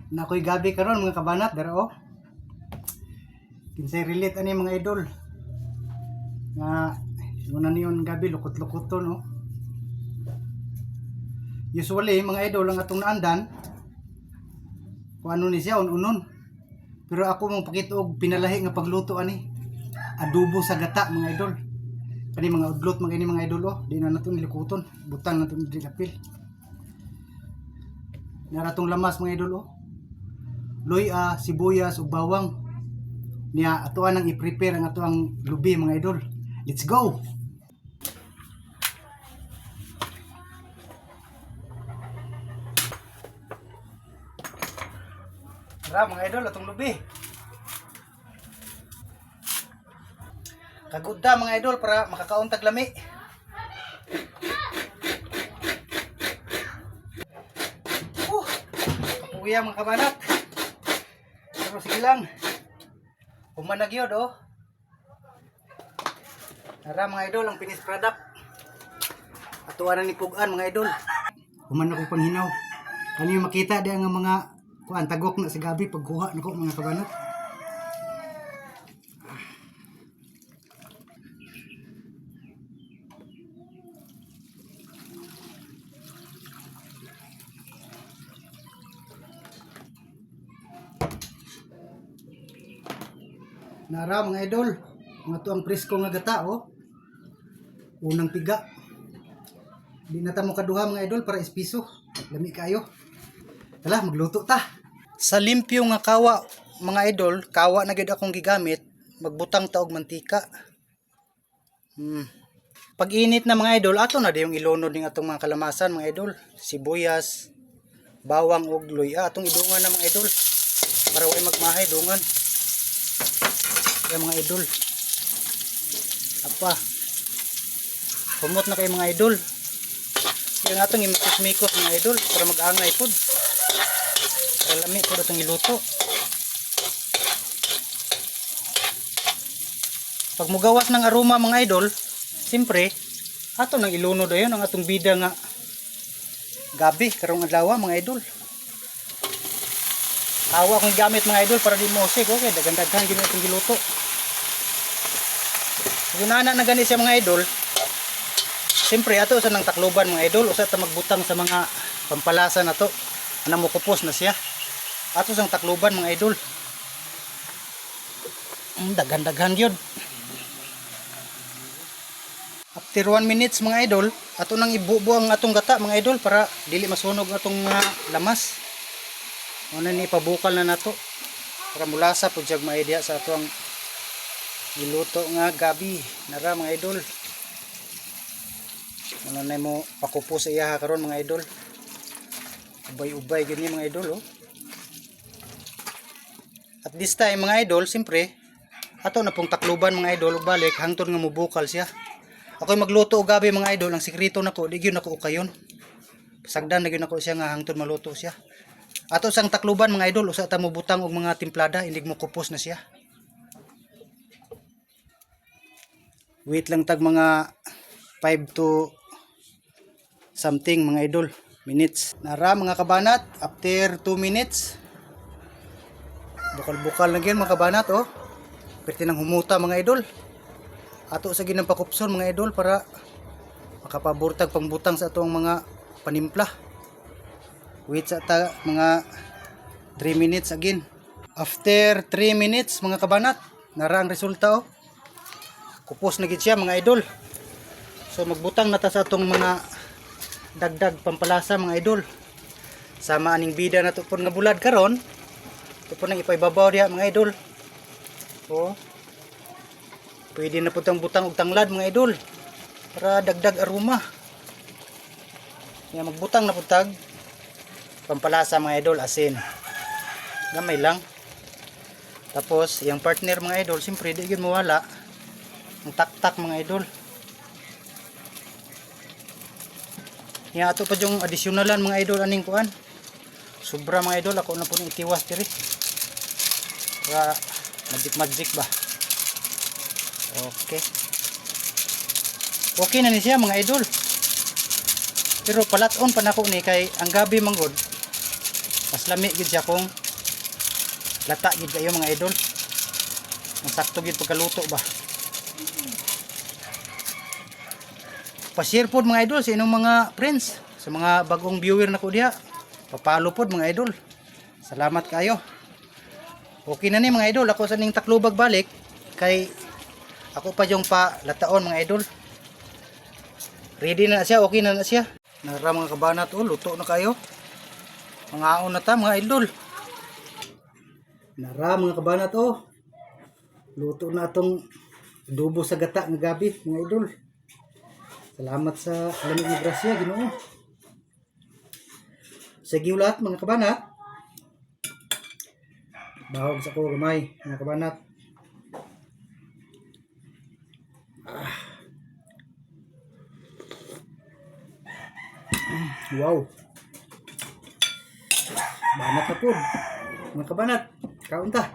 na ako'y gabi karon mga kabanat dara oh. Kinsay relate ani mga idol. Nga muna niyon gabi lukot-lukoton oh. Usually mga idol ang atong naandan kung ano ni siya unon. Pero ako mong pakita og pinalahi nga pagluto ani. Adobo sa gata mga idol. Kani mga udlot mga idol oh. Di na nato nilukuton. Butang nato ni kapil. Naratong lamas mga idol oh. Luya, sibuyas ug bawang. Niya atuan nang i-prepare ang ato ang lubi mga idol. Let's go. Tara mga idol atong lubi. Kagudda mga idol para makakauntag lami. Kapuya mga kabanat. Pero sige lang. Humanag yun oh. Tara mga idol ang finished product. Atuan na ni Pugan mga idol. Human ako panghinaw. Kanyo makita di ang mga kuan tagok na sa gabi pagkuha nako mga kabanat. Nara mga idol, mga tuang presko nga gata oh. Unang piga. Di na ta mo kaduha mga idol para espiso. Lami kayo. Tala magluto ta. Sa limpyo nga kawa mga idol, kawa na gyud akong gigamit, magbutang ta og mantika. Pag init na mga idol, ato na yung ilunod ning atong mga kalamasan mga idol, sibuyas, bawang ug luya atong idungan na mga idol. Para way magmahay dungan. Kaya mga idol. Apa. Humot na kayo mga idol. Kaya nga itong imikos-mikos mga idol para mag-angay po. Para lami po itong iluto. Pag mugawas ng aroma mga idol, siyempre, ato nang ilunod ayun ang atong bida nga gabi, karong adlaw mga idol. Awa akong gamit mga idol para di mosik. Okay, daghan-daghan gini itong giluto. Gunana na gani siya mga idol. Siyempre ato sa nang takloban mga idol, usa ta magbutang sa mga pampalasa na to. Ana mo kupos na siya. Ato sang takloban mga idol. Daghan-daghan gyud. After 1 minutes mga idol, ato nang ibubo ang atong gata mga idol para dili masunog atong lamas. Ano ni ipabukal na nato para mulasa pud jag maidya sa ato ang iluto nga gabi. Nara mga idol. Ano na mo pakupo sa iya karon mga idol. Ubay-ubay gyud ni mga idol oh. At this time mga idol, simpre ato na pong takluban mga idol balik hangtod nga mubukal siya. Ako'y magluto og gabi mga idol, ang sekreto nako di gyud nako ukayon. Sagdan na gyud nako siya nga hangtod maluto siya. Ato sang takluban mga idol, usa ta mo butang og mga timplada, indig mo kupos na siya. Wait lang tag mga 5 to something mga idol minutes. Nara mga kabanat, after 2 minutes bukal-bukal na gyud mga kabanat oh. Perti nang humuta mga idol. Ato sa ginang pakupson mga idol para makapabortag pangbutang sa atong mga panimpla. Wait sa ta mga 3 minutes again. After 3 minutes mga kabanat, nara ang resulta oh. Kupos na gid siya mga idol. So magbutang na ta sa atong mga dagdag pampalasa mga idol. Sama aning bida na to pud nga bulad karon. Ito po nang ipaibabaw diha mga idol. Oh. Pwede na pud tang butang og tanglad mga idol para dagdag aroma. Nga magbutang na pud tag pampalasa mga idol, asin. Gamay lang. Tapos yung partner mga idol, siyempre di gyud mawala ang tak-tak mga idol. Yan ato pa yung additionalan mga idol aning kuan. Sobra mga idol, ako na po nang itiwas diri. Para magic ba. Okay. Okay na ni siya mga idol. Pero palaton pa nako ni kay ang gabi manggod. Mas lami gid siya kung lata gid kayo mga idol. Masakto gid pagkaluto ba. Pa-share pod mga idol sa inyong mga friends, sa mga bagong viewer na ko diha. Papalo pod mga idol. Salamat kayo. Okay na ni mga idol, ako sa ning taklubag balik kay ako pa yung palataon mga idol. Ready na siya, okay na siya. Nara mga kabanat, luto na kayo. Mangaon na ta mga idol. Nara mga kabanat, luto na atong adobo sa gata ng gabi mga idol. Salamat sa lamig ng grasya, Ginoo. Sige lahat mga kabanat. Bahog sa ko gamay mga kabanat. Wow. Banat na po. Mga kabanat, kaon ta.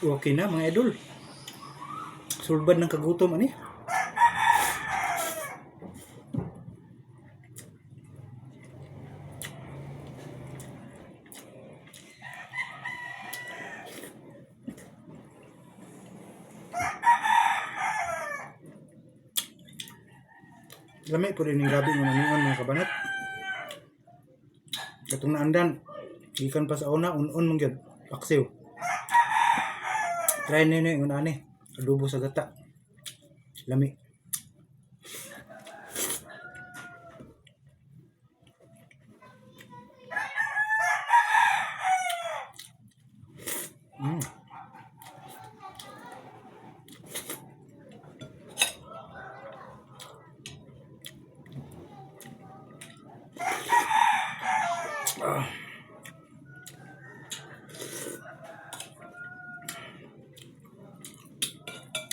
Okay na mga idol. Sulbad ng kagutom ani. Lami po rin yung gabi ng naniwan mga kabanat. Katong naandan, ikan pa sa una, un-un mong yun, paksiw. Try na yun yung ani, adobo sa gata. Lami.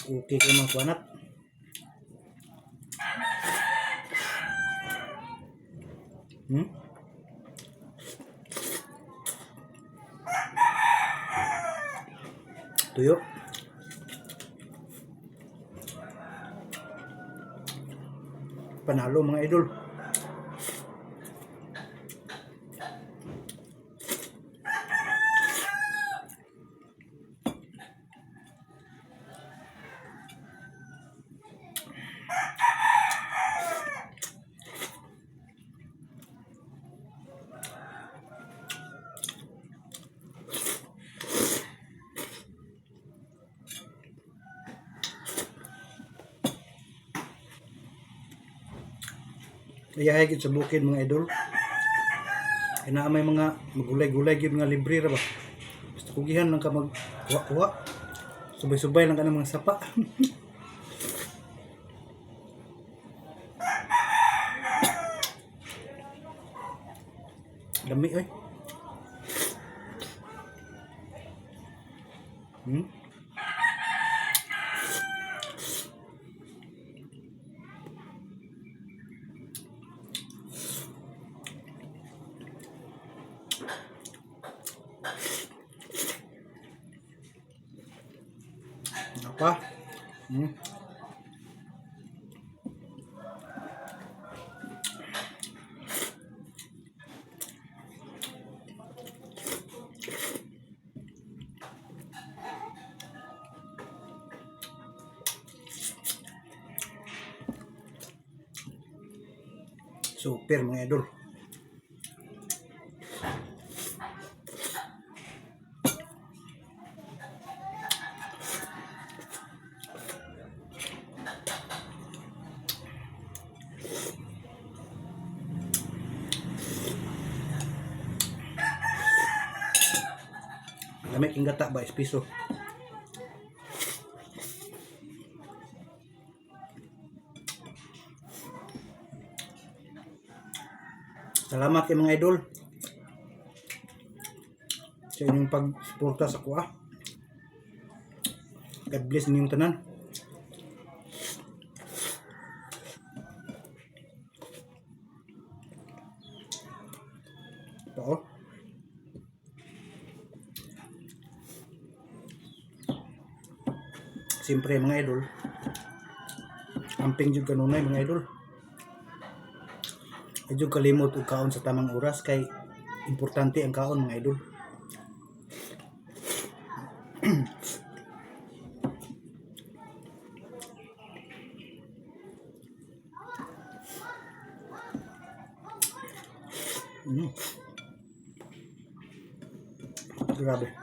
Okay ka mga kabanat. Tuyo. Panalo mga idol. Ayahay gid sa bukid mga idol. Ina may mga magulay-gulay gid mga libre ra ba. Basta kugihan lang ka mag-kuha-kuha. Subay-subay lang ka ng mga sapa. Dami oy. Apa? Super mga idol. Lamig yung gata ba, espiso. Salamat kay mga idol sa inyong pag-suporta sa kuha. God bless ninyong tanan. Ito siyempre mga idol, amping jud kanunay mga idol. Medyo kalimot og kaon sa tamang oras kay importante ang kaon mga idol. Mm. Grabe.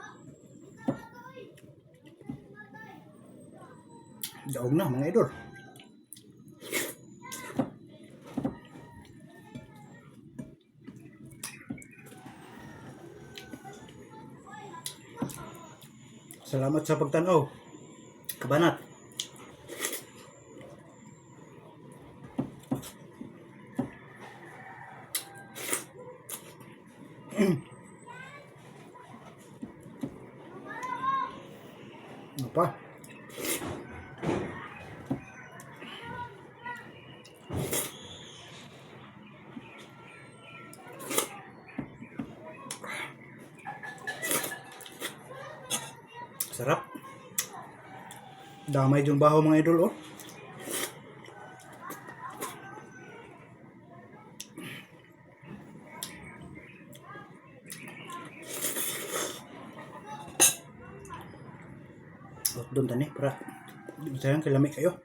Daog na mga idol. Salamat sa pagtanaw. Kabanat. Ano pa? Sarap. Damay yung baho mga idol, oh. Doon tani para sayang kilami kayo.